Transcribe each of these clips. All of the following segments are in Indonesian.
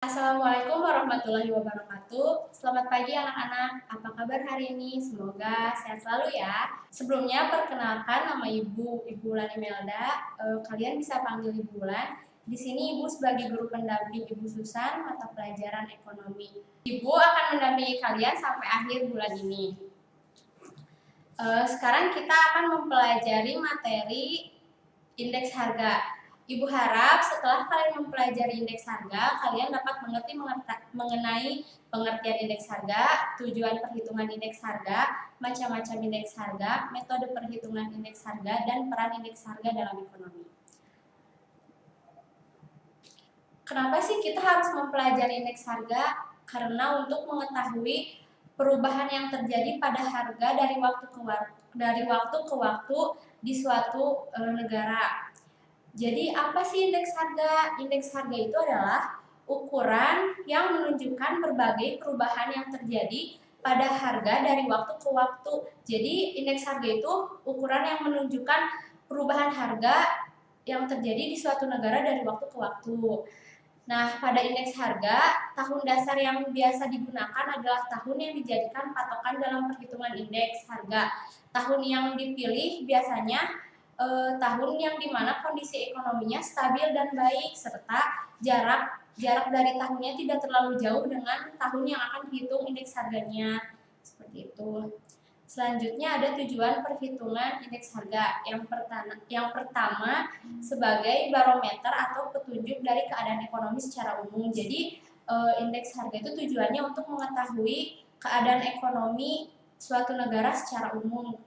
Assalamualaikum warahmatullahi wabarakatuh. Selamat pagi anak-anak. Apa kabar hari ini? Semoga sehat selalu ya. Sebelumnya perkenalkan nama Ibu Wulan Imelda. Kalian bisa panggil Ibu Wulan. Di sini Ibu sebagai guru pendamping Ibu Susan mata pelajaran ekonomi. Ibu akan mendampingi kalian sampai akhir bulan ini. Sekarang kita akan mempelajari materi indeks harga. Ibu harap setelah kalian mempelajari indeks harga, kalian dapat mengerti mengenai pengertian indeks harga, tujuan perhitungan indeks harga, macam-macam indeks harga, metode perhitungan indeks harga, dan peran indeks harga dalam ekonomi. Kenapa sih kita harus mempelajari indeks harga? Karena untuk mengetahui perubahan yang terjadi pada harga dari waktu ke waktu di suatu negara. Jadi apa sih indeks harga? Indeks harga itu adalah ukuran yang menunjukkan berbagai perubahan yang terjadi pada harga dari waktu ke waktu. Jadi indeks harga itu ukuran yang menunjukkan perubahan harga yang terjadi di suatu negara dari waktu ke waktu. Nah, pada indeks harga, tahun dasar yang biasa digunakan adalah tahun yang dijadikan patokan dalam perhitungan indeks harga. Tahun yang dipilih biasanya tahun yang dimana kondisi ekonominya stabil dan baik, serta jarak dari tahunnya tidak terlalu jauh dengan tahun yang akan dihitung indeks harganya. Seperti itu. Selanjutnya ada tujuan perhitungan indeks harga. Yang pertama sebagai barometer atau petunjuk dari keadaan ekonomi secara umum. Jadi indeks harga itu tujuannya untuk mengetahui keadaan ekonomi suatu negara secara umum gitu.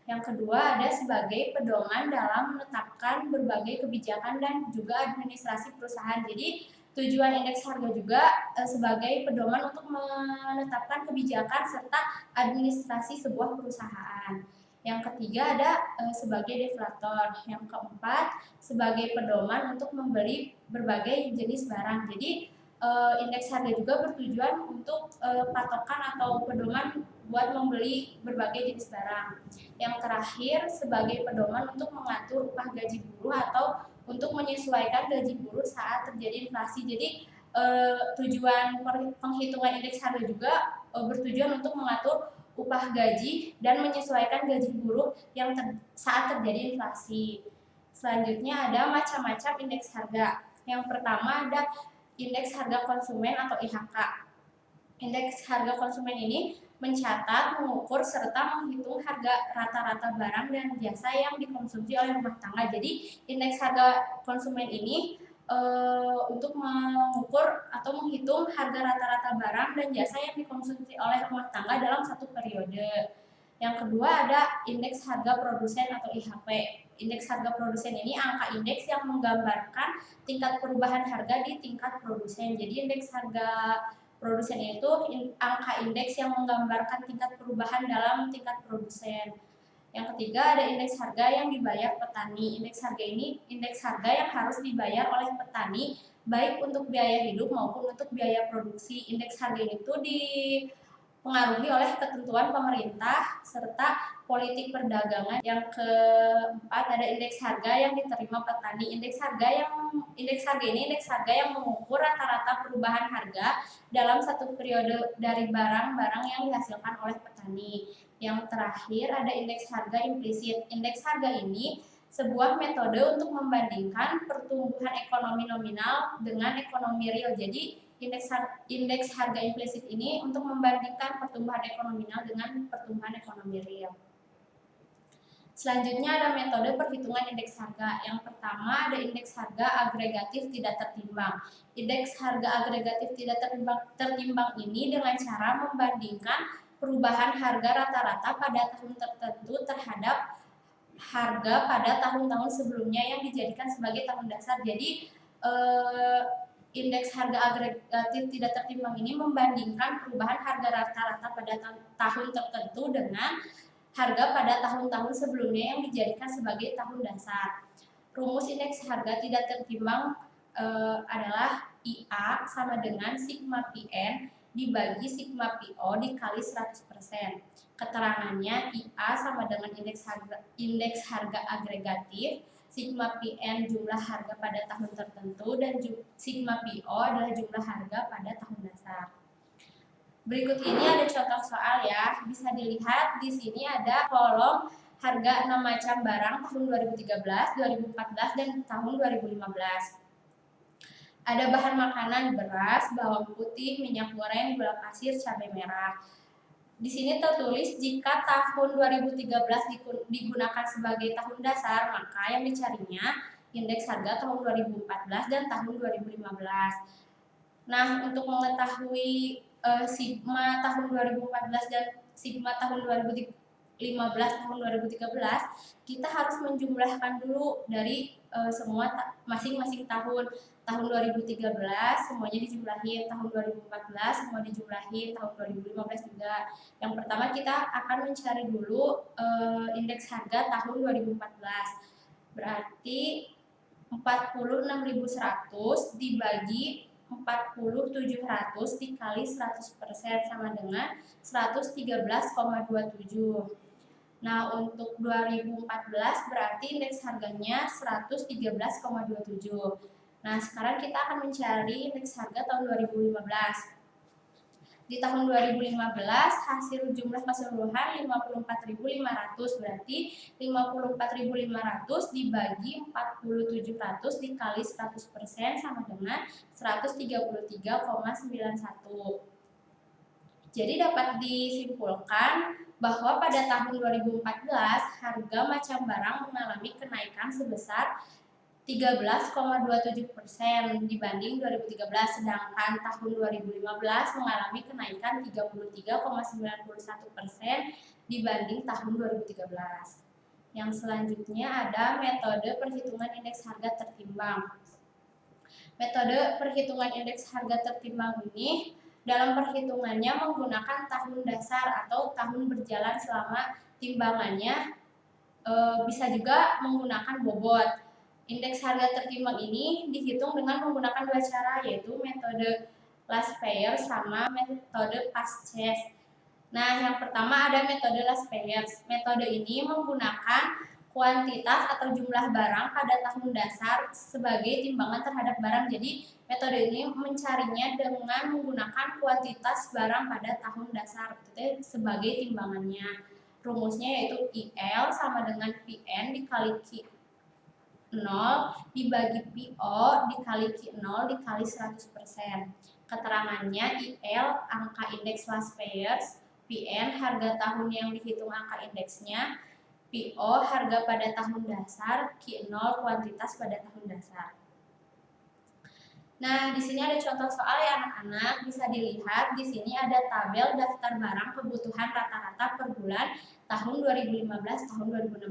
Yang kedua ada sebagai pedoman dalam menetapkan berbagai kebijakan dan juga administrasi perusahaan. Jadi tujuan indeks harga juga sebagai pedoman untuk menetapkan kebijakan serta administrasi sebuah perusahaan. Yang ketiga ada sebagai deflator. Yang keempat sebagai pedoman untuk membeli berbagai jenis barang. Jadi indeks harga juga bertujuan untuk patokan atau pedoman buat membeli berbagai jenis barang. Yang terakhir sebagai pedoman untuk mengatur upah gaji buruh atau untuk menyesuaikan gaji buruh saat terjadi inflasi. Jadi tujuan penghitungan indeks harga juga bertujuan untuk mengatur upah gaji dan menyesuaikan gaji buruh yang saat terjadi inflasi. Selanjutnya ada macam-macam indeks harga. Yang pertama ada indeks harga konsumen atau IHK. Indeks harga konsumen ini mencatat, mengukur, serta menghitung harga rata-rata barang dan jasa yang dikonsumsi oleh rumah tangga. Jadi indeks harga konsumen ini untuk mengukur atau menghitung harga rata-rata barang dan jasa yang dikonsumsi oleh rumah tangga dalam satu periode. Yang kedua ada indeks harga produsen atau IHP. Indeks harga produsen ini angka indeks yang menggambarkan tingkat perubahan harga di tingkat produsen. Jadi indeks harga produsen itu angka indeks yang menggambarkan tingkat perubahan dalam tingkat produsen. Yang ketiga ada indeks harga yang dibayar petani. Indeks harga ini indeks harga yang harus dibayar oleh petani baik untuk biaya hidup maupun untuk biaya produksi. Indeks harga itu dipengaruhi oleh ketentuan pemerintah serta politik perdagangan. Yang keempat ada indeks harga yang diterima petani. Indeks harga ini indeks harga yang mengukur rata-rata perubahan harga dalam satu periode dari barang-barang yang dihasilkan oleh petani. Yang terakhir ada indeks harga implisit. Indeks harga ini sebuah metode untuk membandingkan pertumbuhan ekonomi nominal dengan ekonomi real. Jadi indeks harga implisit ini untuk membandingkan pertumbuhan ekonomi nominal dengan pertumbuhan ekonomi real. Selanjutnya ada metode perhitungan indeks harga. Yang pertama ada indeks harga agregatif tidak tertimbang. Indeks harga agregatif tidak tertimbang ini dengan cara membandingkan perubahan harga rata-rata pada tahun tertentu terhadap harga pada tahun-tahun sebelumnya yang dijadikan sebagai tahun dasar. Jadi indeks harga agregatif tidak tertimbang ini membandingkan perubahan harga rata-rata pada tahun tertentu dengan harga pada tahun-tahun sebelumnya yang dijadikan sebagai tahun dasar. Rumus indeks harga tidak tertimbang adalah IA sama dengan sigma PN dibagi sigma PO dikali 100%. Keterangannya IA sama dengan indeks harga agregatif sigma PN jumlah harga pada tahun tertentu, dan sigma PO adalah jumlah harga pada tahun dasar. Berikut ini ada contoh soal ya, bisa dilihat di sini ada kolom harga 6 macam barang tahun 2013, 2014, dan tahun 2015. Ada bahan makanan beras, bawang putih, minyak goreng, gula pasir, cabai merah. Di sini tertulis jika tahun 2013 digunakan sebagai tahun dasar, maka yang dicarinya indeks harga tahun 2014 dan tahun 2015. Nah, untuk mengetahui sigma tahun 2014 dan sigma tahun 2015 tahun 2013, kita harus menjumlahkan dulu dari semua masing-masing tahun. Tahun 2013 semuanya dijumlahin, tahun 2014 semua dijumlahin, tahun 2015 juga. Yang pertama kita akan mencari dulu indeks harga tahun 2014. Berarti 46.100 dibagi 40.700 dikali 100% sama dengan 113,27. Nah, untuk 2014 berarti indeks harganya 113,27. Nah, sekarang kita akan mencari indeks harga tahun 2015. Di tahun 2015 hasil jumlah keseluruhan 54.500, berarti 54.500 dibagi 40.700 dikali 100% sama dengan 133,91. Jadi dapat disimpulkan bahwa pada tahun 2014 harga macam barang mengalami kenaikan sebesar 13,27% dibanding 2013, sedangkan tahun 2015 mengalami kenaikan 33,91% dibanding tahun 2013. Yang selanjutnya ada metode perhitungan indeks harga tertimbang. Metode perhitungan indeks harga tertimbang ini dalam perhitungannya menggunakan tahun dasar atau tahun berjalan selama timbangannya, bisa juga menggunakan bobot. Indeks harga tertimbang ini dihitung dengan menggunakan dua cara, yaitu metode last payer sama metode past chase. Nah, yang pertama ada metode last payers. Metode ini menggunakan kuantitas atau jumlah barang pada tahun dasar sebagai timbangan terhadap barang. Jadi, metode ini mencarinya dengan menggunakan kuantitas barang pada tahun dasar sebagai timbangannya. Rumusnya yaitu IL sama dengan PN dikali Q 0 dibagi PO dikali Q0 dikali 100%. Keterangannya IL angka indeks last payers, PN harga tahun yang dihitung angka indeksnya, PO harga pada tahun dasar, Q0 kuantitas pada tahun dasar. Nah, di sini ada contoh soal ya anak-anak, bisa dilihat di sini ada tabel daftar barang kebutuhan rata-rata per bulan tahun 2015 tahun 2016.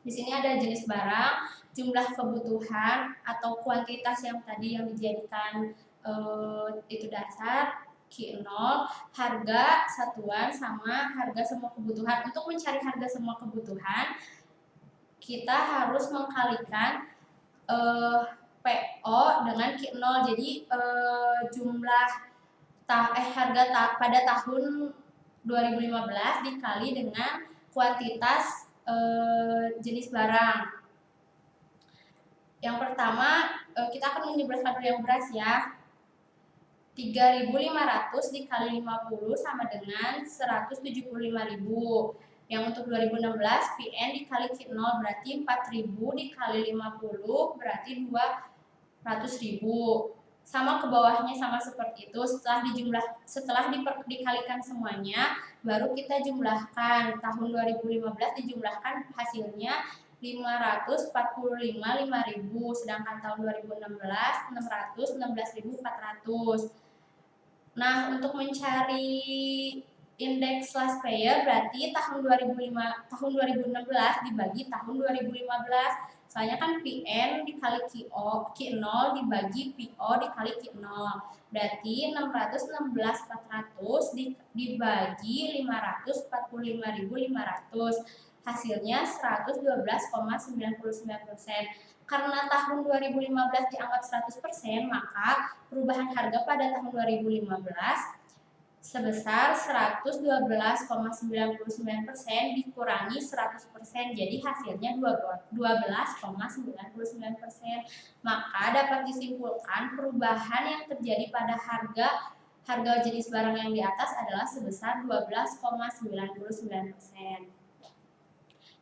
Di sini ada jenis barang, jumlah kebutuhan atau kuantitas yang tadi yang dijadikan itu dasar, Q0, harga satuan sama harga semua kebutuhan. Untuk mencari harga semua kebutuhan, kita harus mengkalikan PO dengan Q0. Jadi jumlah harga pada tahun 2015 dikali dengan kuantitas jenis barang. Yang pertama kita akan menjumlahkan dulu yang beras ya. 3.500 dikali 50 sama dengan 175.000. Yang untuk 2016 PN dikali Q0 berarti 4.000 dikali 50 berarti 200.000. Sama ke bawahnya sama seperti itu. Setelah dikalikan semuanya, baru kita jumlahkan. Tahun 2015 dijumlahkan hasilnya 545.000, sedangkan tahun 2016 616.400. Nah, untuk mencari indeks last payer berarti tahun 2016 dibagi tahun 2015. Soalnya kan PN dikali Q0 dibagi PO dikali Q0. Berarti 616.400 dibagi 545.500. Hasilnya 112,99%. Karena tahun 2015 dianggap 100%, maka perubahan harga pada tahun 2015 sebesar 112,99% dikurangi 100%, jadi hasilnya 12,99%. Maka dapat disimpulkan perubahan yang terjadi pada harga jenis barang yang di atas adalah sebesar 12,99%.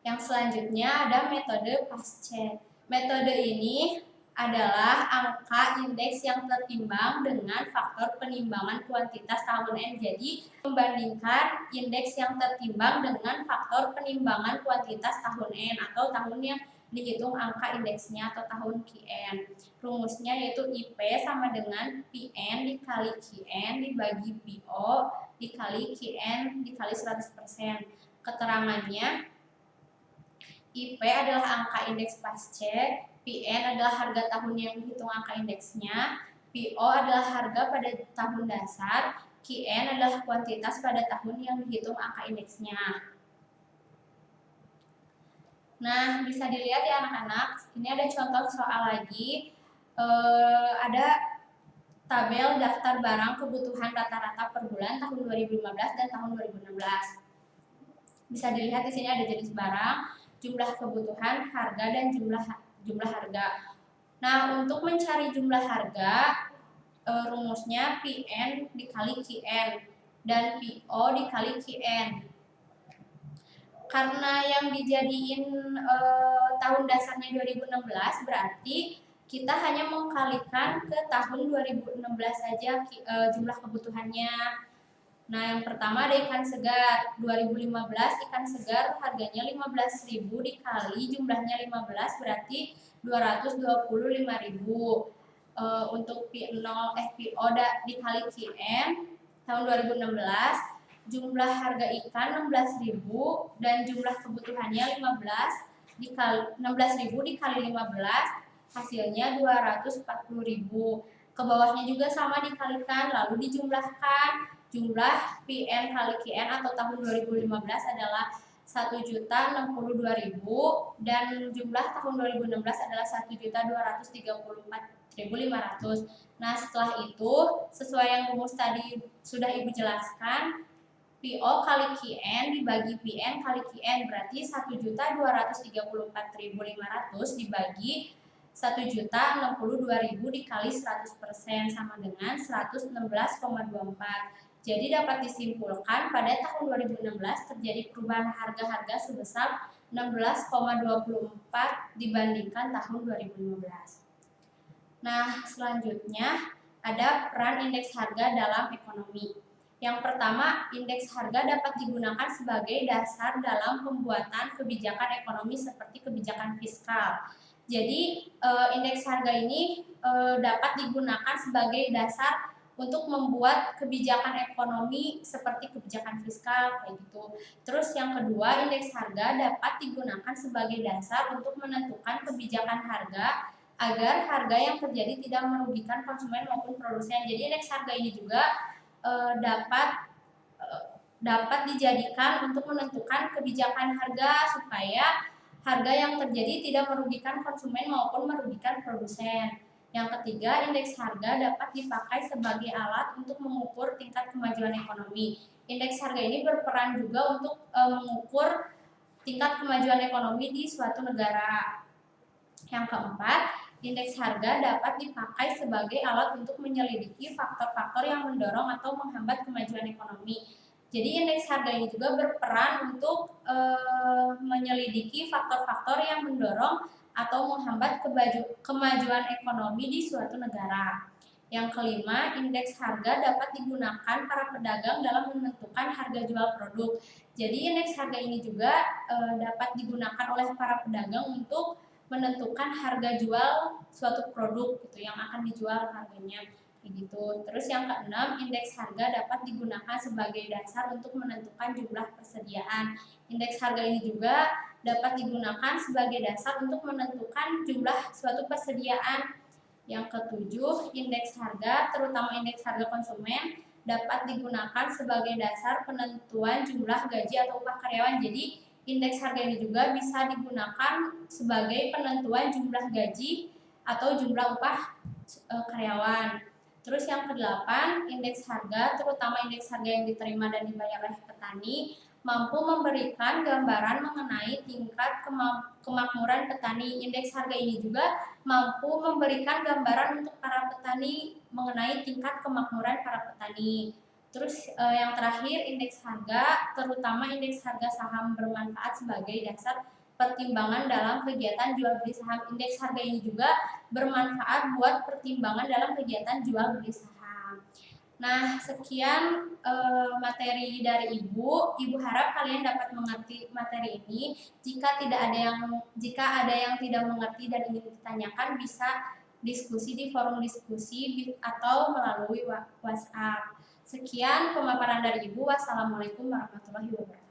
Yang selanjutnya ada metode Pasche. Metode ini adalah angka indeks yang tertimbang dengan faktor penimbangan kuantitas tahun N. Jadi, membandingkan indeks yang tertimbang dengan faktor penimbangan kuantitas tahun N atau tahun yang dihitung angka indeksnya atau tahun QN. Rumusnya yaitu IP sama dengan PN dikali QN dibagi PO dikali QN dikali 100%. Keterangannya, IP adalah angka indeks Pasche, PN adalah harga tahun yang dihitung angka indeksnya, PO adalah harga pada tahun dasar, QN adalah kuantitas pada tahun yang dihitung angka indeksnya. Nah, bisa dilihat ya anak-anak, ini ada contoh soal lagi, ada tabel daftar barang kebutuhan rata-rata per bulan tahun 2015 dan tahun 2016. Bisa dilihat di sini ada jenis barang, jumlah kebutuhan, harga, dan jumlah harga. Nah, untuk mencari jumlah harga, rumusnya PN dikali QN dan PO dikali QN. Karena yang dijadiin tahun dasarnya 2016, berarti kita hanya mengkalikan ke tahun 2016 saja jumlah kebutuhannya. Nah, yang pertama ada ikan segar. 2015 ikan segar harganya 15.000 dikali jumlahnya 15 berarti 225.000. Untuk PO dikali QN tahun 2016 jumlah harga ikan 16.000 dan jumlah kebutuhannya 16.000 dikali 15 hasilnya 240.000. Ke bawahnya juga sama dikalikan lalu dijumlahkan. Jumlah PN kali QN atau tahun 2015 adalah 1.062.000 dan jumlah tahun 2016 adalah 1.234.500. Nah, setelah itu sesuai yang rumus tadi sudah Ibu jelaskan, PO kali QN dibagi PN kali QN berarti 1.234.500 dibagi 1.062.000 dikali 100% sama dengan 116,24. Jadi dapat disimpulkan pada tahun 2016 terjadi perubahan harga-harga sebesar 16,24 dibandingkan tahun 2015. Nah, selanjutnya ada peran indeks harga dalam ekonomi. Yang pertama, indeks harga dapat digunakan sebagai dasar dalam pembuatan kebijakan ekonomi seperti kebijakan fiskal. Jadi, indeks harga ini dapat digunakan sebagai dasar untuk membuat kebijakan ekonomi seperti kebijakan fiskal kayak gitu. Terus yang kedua, indeks harga dapat digunakan sebagai dasar untuk menentukan kebijakan harga agar harga yang terjadi tidak merugikan konsumen maupun produsen. Jadi indeks harga ini juga dapat dijadikan untuk menentukan kebijakan harga supaya harga yang terjadi tidak merugikan konsumen maupun merugikan produsen. Yang ketiga, indeks harga dapat dipakai sebagai alat untuk mengukur tingkat kemajuan ekonomi. Indeks harga ini berperan juga untuk mengukur tingkat kemajuan ekonomi di suatu negara. Yang keempat, indeks harga dapat dipakai sebagai alat untuk menyelidiki faktor-faktor yang mendorong atau menghambat kemajuan ekonomi. Jadi indeks harga ini juga berperan untuk menyelidiki faktor-faktor yang mendorong atau menghambat kemajuan ekonomi di suatu negara. Yang kelima, indeks harga dapat digunakan para pedagang dalam menentukan harga jual produk. Jadi indeks harga ini juga dapat digunakan oleh para pedagang untuk menentukan harga jual suatu produk gitu yang akan dijual harganya gitu. Terus yang keenam, indeks harga dapat digunakan sebagai dasar untuk menentukan jumlah persediaan. Indeks harga ini juga dapat digunakan sebagai dasar untuk menentukan jumlah suatu persediaan. Yang ketujuh, indeks harga, terutama indeks harga konsumen, dapat digunakan sebagai dasar penentuan jumlah gaji atau upah karyawan. Jadi, indeks harga ini juga bisa digunakan sebagai penentuan jumlah gaji atau jumlah upah karyawan. Terus yang kedelapan, indeks harga, terutama indeks harga yang diterima dan dibayar oleh petani, mampu memberikan gambaran mengenai tingkat kemakmuran petani. Indeks harga ini juga mampu memberikan gambaran untuk para petani mengenai tingkat kemakmuran para petani. Terus yang terakhir, indeks harga, terutama indeks harga saham bermanfaat sebagai dasar pertimbangan dalam kegiatan jual beli saham. Indeks harga ini juga bermanfaat buat pertimbangan dalam kegiatan jual beli saham. Nah, sekian materi dari Ibu. Ibu harap kalian dapat mengerti materi ini. Jika ada yang tidak mengerti dan ingin ditanyakan, bisa diskusi di forum diskusi atau melalui WhatsApp. Sekian pemaparan dari Ibu. Wassalamualaikum warahmatullahi wabarakatuh.